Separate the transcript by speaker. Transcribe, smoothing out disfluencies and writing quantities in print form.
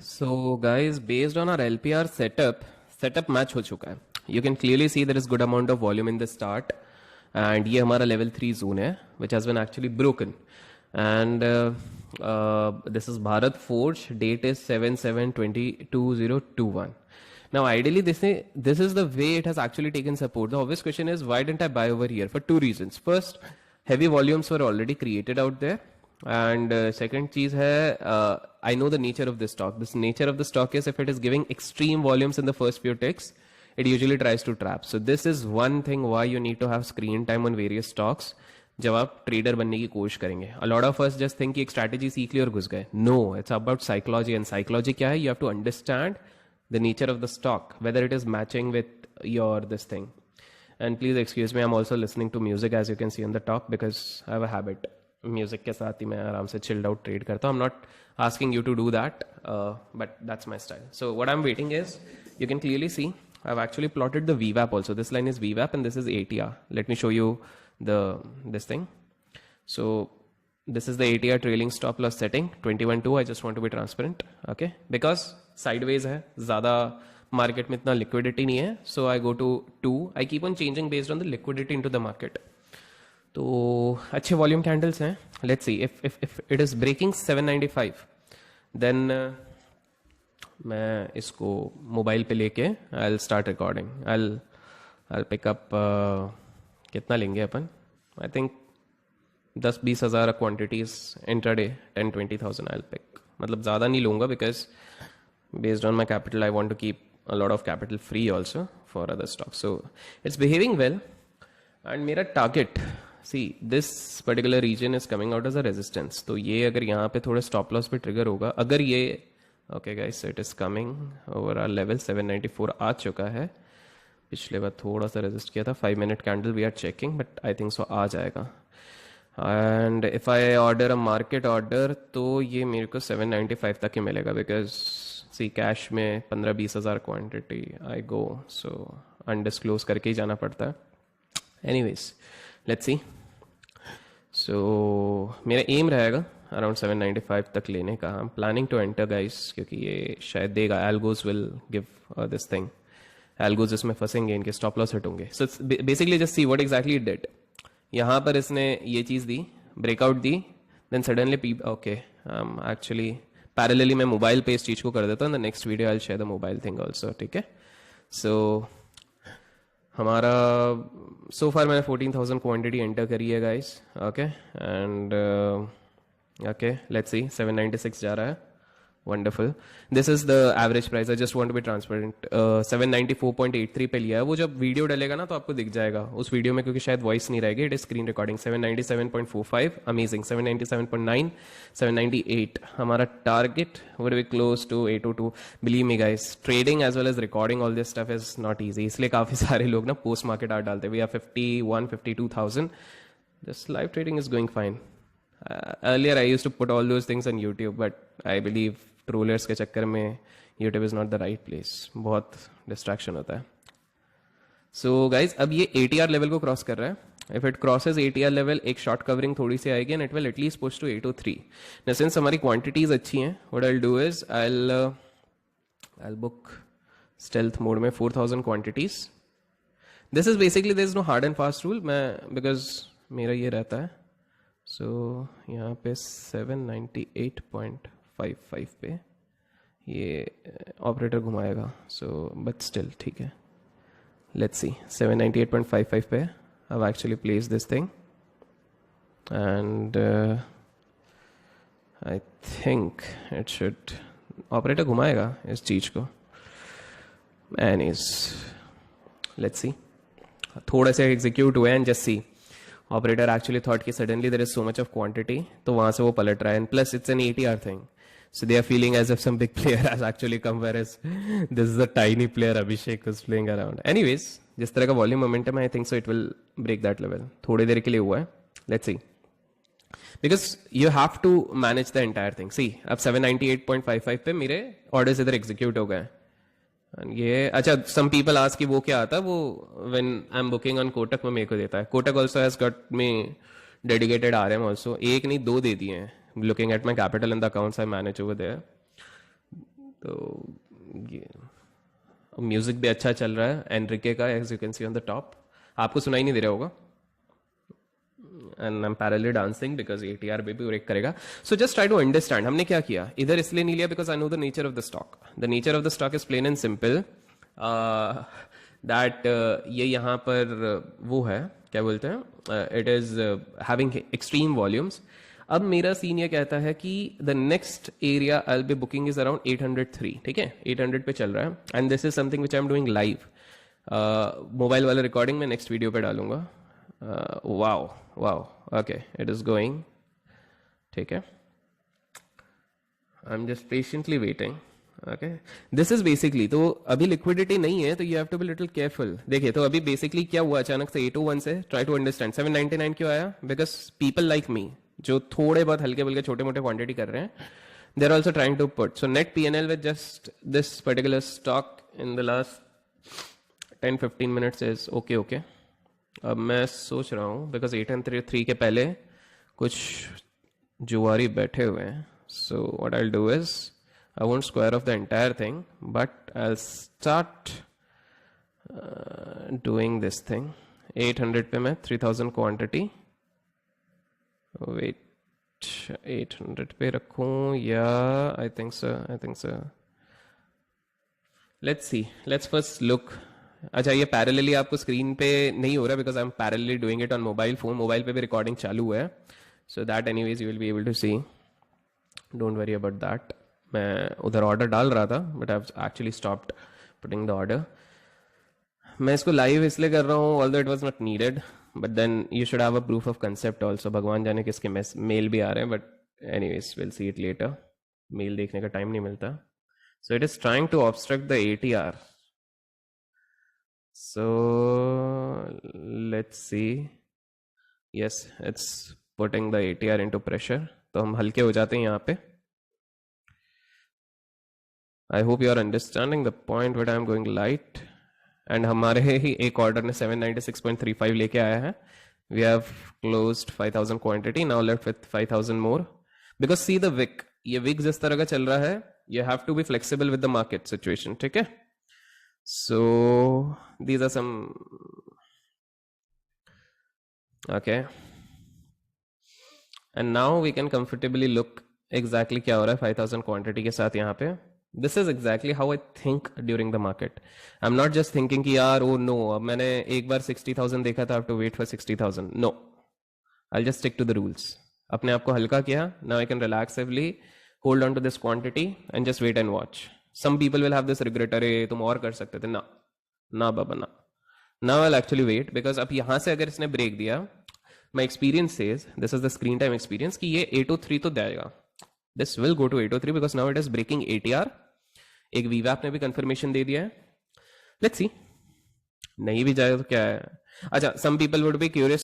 Speaker 1: So guys, based on our LPR setup match हो चुका है. You can clearly see there is good amount of volume in the start, and ये हमारा level 3 zone है, which has been actually broken. And this is Bharat Forge. Date is 7/7/2021. Now, ideally, this is the way it has actually taken support. The obvious question is, why didn't I buy over here? For two reasons. First, heavy volumes were already created out there. And second cheese hai, I know the nature of this stock. This nature of the stock is if it is giving extreme volumes in the first few ticks, it usually tries to trap. So this is one thing why you need to have screen time on various stocks. जब आप trader बनने की कोशिश करेंगे, a lot of us just think कि एक strategy सीख ली और घुस गए. No, it's about psychology. And psychology क्या है? You have to understand the nature of the stock, whether it is matching with your this thing. And please excuse me, I'm also listening to music as you can see on the top because I have a habit. Music के साथ ही मैं आराम से chilled out trade करता हूँ. I'm not asking you to do that, but that's my style. So what I'm waiting is, you can clearly see, I've actually plotted the VWAP also. This line is VWAP and this is ATR. Let me show you this thing. So this is the ATR trailing stop loss setting 21.2. I just want to be transparent, okay? Because sideways है, ज़्यादा market में इतना liquidity नहीं है. So I go to 2. I keep on changing based on the liquidity into the market. तो अच्छे volume candles हैं. Let's see if it is breaking 795 then मैं इसको मोबाइल पे लेके I will start recording. I pick up कितना लेंगे अपन? आई थिंक 10-20 हज़ार quantities intraday 10-20,000 I will pick. मतलब ज़्यादा नहीं लूँगा because based on my capital I want to keep a lot of capital free also for other stock. So it's behaving well and मेरा target, see this particular region is coming out as a resistance. तो ये अगर यहाँ पे थोड़े stop loss पे trigger होगा, अगर ये okay guys, so it is coming over R level 794 आ चुका है. पिछले बार थोड़ा सा रेजिस्ट किया था. 5 minute candle we are checking, but I think so आ जाएगा. And if I order a market order तो ये मेरे को 795 तक ही मिलेगा बिकॉज सी कैश में 15-20 हज़ार क्वान्टिटी आई गो, सो अनडिस्क्लोज करके ही जाना पड़ता है. Anyways let's see. सो मेरा एम रहेगा अराउंड 795 तक लेने का. I am planning to enter guys, क्योंकि ये शायद देगा. Algos will give this thing. Algos इसमें फंसेंगे, इनके स्टॉप लॉस हटोंगे. So basically just see what exactly it did. यहाँ पर इसने ये चीज़ दी, ब्रेकआउट दी, then suddenly okay actually parallelly मैं मोबाइल पे इस चीज़ को कर देता हूँ. The next video I will share the mobile thing also, ठीक है? सो हमारा सो फार मैंने 14,000 क्वांटिटी एंटर करी है guys, okay? And okay let's see 796 जा रहा है. Wonderful. This is the average price. I just want to be transparent. 794.83 पे लिया है. वो जब वीडियो डलेगा ना तो आपको दिख जाएगा उस वीडियो में, क्योंकि शायद वॉइस नहीं रहेगी. It is screen recording. 797.45 amazing. 797.9, 798. हमारा target would be close to 802. Believe me guys, trading as well as recording all this stuff is not easy. इसलिए काफी सारे लोग ना पोस्ट मार्केट आर्ट डालते. We are 51-52,000. This live trading is going fine. Earlier I used to put all those things on YouTube, but I believe trollers के चक्कर में YouTube is not the right place. बहुत डिस्ट्रैक्शन होता है. So guys अब ये ATR level को cross कर रहा है. If it crosses ATR level, एक शॉर्ट कवरिंग थोड़ी सी आएगी and it will at least push to 803. Now since हमारी क्वांटिटीज अच्छी हैं, what I will do is I will book stealth mode में 4,000 quantities. This is basically there is no hard and fast rule. मैं because मेरा ये रहता है. सो यहाँ पे 798.55 पे ये ऑपरेटर घुमाएगा. सो बट स्टिल ठीक है. लेट्स सी 798.55 पे I actually place this thing and I think it should operator घुमाएगा इस चीज़ को. Anyways let's see. थोड़ा सा एग्जीक्यूट हुआ and just see. Operator actually thought कि suddenly there is so much of quantity, तो वहां से वो पलट रहा है. And plus it's an ATR thing, so they are feeling as if some big player has actually come, whereas this is a tiny player Abhishek is playing around. Anyways जिस तरह का volume momentum I think so it will break that level. थोड़ी देर के लिए हुआ है. Let's see, because you have to manage the entire thing. See अब 798.55 पे मेरे ऑर्डर्स इधर एग्जीक्यूट हो गए. ये अच्छा, सम पीपल आस्क कि वो क्या आता है. वो when I am booking on Kotak में मेरे को देता है. Kotak also has got me dedicated RM also. एक नहीं 2 दे दिए हैं. Looking at my capital in the accounts I manage over there. तो म्यूजिक भी अच्छा चल रहा है एनरिके का, as you can see on the top. आपको सुनाई नहीं दे रहा होगा. And I am parallelly dancing because ATR भी ब्रेक करेगा. So just try to understand हमने क्या किया. इधर इसलिए नहीं लिया because I know the nature of the stock. The nature of the stock is plain and simple that ये यहाँ पर वो है, क्या बोलते हैं, it is having extreme volumes. अब मेरा सीन ये कहता है कि the next area I will be booking is around 803. ठीक है, 800 पे चल रहा है. And this is something which I am doing live. Mobile वाला रिकॉर्डिंग मैं नेक्स्ट वीडियो पे डालूंगा. Wow wow, okay, it is going. ठीक है, I am just patiently waiting. Okay, this is basically, तो अभी लिक्विडिटी नहीं है तो you have to be little careful. देखिए, तो अभी बेसिकली क्या हुआ अचानक से 801 से, ट्राई टू अंडरस्टैंड 799 क्यों आया. बिकॉज पीपल लाइक मी जो थोड़े बहुत हल्के बल्के छोटे मोटे क्वांटिटी कर रहे हैं, they are also trying to put. So net PnL with just this particular stock in the last 10-15 minutes is okay okay. अब मैं सोच रहा हूँ बिकॉज 803 के पहले कुछ जुआरी बैठे हुए हैं. So what I will do is I won't square off the entire thing, but I'll start doing this thing. 800 पे मैं 3000 quantity. Wait, 800 पे रखूं या I think so. Let's see. Let's first look. अच्छा, ये पैरेलली आपको स्क्रीन पे नहीं हो रहा because I am parallelly doing it on mobile phone. Mobile पे भी रिकॉर्डिंग चालू है. So that anyways you will be able to see. Don't worry about that. मैं उधर ऑर्डर डाल रहा था but I have actually stopped putting the order. मैं इसको लाइव इसलिए कर रहा हूँ although it was not needed, but then you should have a proof of concept also. भगवान जाने किसके मेल भी आ रहे हैं, but anyways will see it later. Mail देखने का टाइम नहीं मिलता. So it is trying to obstruct the ATR. So let's see. Yes, it's putting the ATR into pressure. तो हम हल्के हो जाते हैं यहाँ पे. I hope you are understanding the point where I am going light. And हमारे ही एक ऑर्डर ने 796.35 लेके आया है. We have closed 5000 quantity, now left with 5000 more. Because see the wick, ये wick जिस तरह का चल रहा है, you have to be flexible with the market situation. ठीक है? So these are some. Okay. And now we can comfortably look exactly क्या हो रहा है 5000 quantity के साथ यहाँ पे. This is exactly how I think during the market. I'm not just thinking कि यार oh no, अब मैंने एक बार 60,000 देखा था, I have to wait for 60,000. No, I'll just stick to the rules. अपने आप को हल्का किया. Now I can relaxively hold on to this quantity and just wait and watch. Some people will have this regret, अरे तुम और कर सकते थे. ना ना बाबा ना. Now I'll actually wait because अब यहाँ से अगर इसने ब्रेक दिया, my experience says, this is the screen time experience, कि ये 803 तो देगा. This will go to 803 because now it is breaking ATR. एक VWAP ने भी कंफर्मेशन दे दिया है. लेट्स सी, नहीं भी जाए तो क्या है. अच्छा, some people would be curious